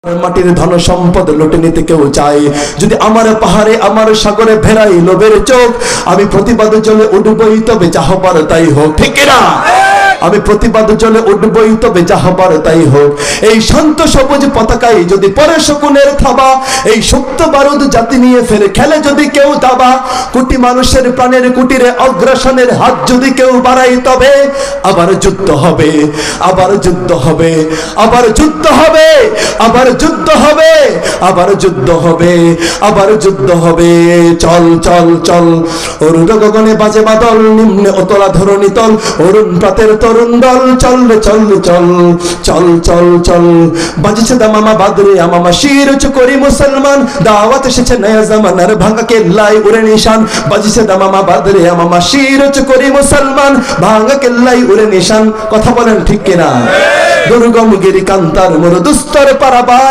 মাটির ধন সম্পদ লুটে নিতে কেউ চায়, যদি আমার পাহাড়ে আমার সাগরে ভেড়াই লোভের চোখ, আমি প্রতিবাদ চলে উঠবই তবে যা হবার তাই হোক। ঠিক না? আমি প্রতিবাদ চলে উঠবই তবে যা হবার তাই হোক। এই শান্ত সবুজ পতাকায় যদি পরে শকুনের থাবা, এই সুপ্ত বারুদ জাতি নিয়ে ফেরে খেলে যদি কেউ দাবা, কোটি মানুষের প্রাণের কুটিরে অগ্রাসনের হাত যদি কেউ বাড়ায়, তবে আবার যুদ্ধ হবে, আবার যুদ্ধ হবে, আবার যুদ্ধ হবে, আবার যুদ্ধ হবে, আবার যুদ্ধ হবে, আবার যুদ্ধ হবে। চল চল চল, অরুণ গগনে বাজে বাদল, নিম্নে অতলা ধরণী তল, অরুণ প্রাতের তরুণ দল, চল চল চল চল চল চল। বাজছে দামামা বাদরে আমামা শির উঁচু করি মুসলমান, দাওয়াত এসেছে নয়া জামানার ভাঙা কেল্লায় উড়ে নিশান। বাজছে দামামা বাদরে আমামা শির উঁচু করি মুসলমান, ভাঙা কেল্লায় উড়ে নিশান। কথা বলেন ঠিক কিনা? দুর্গম গিরি কান্তার মোর দুস্তর পারাবার,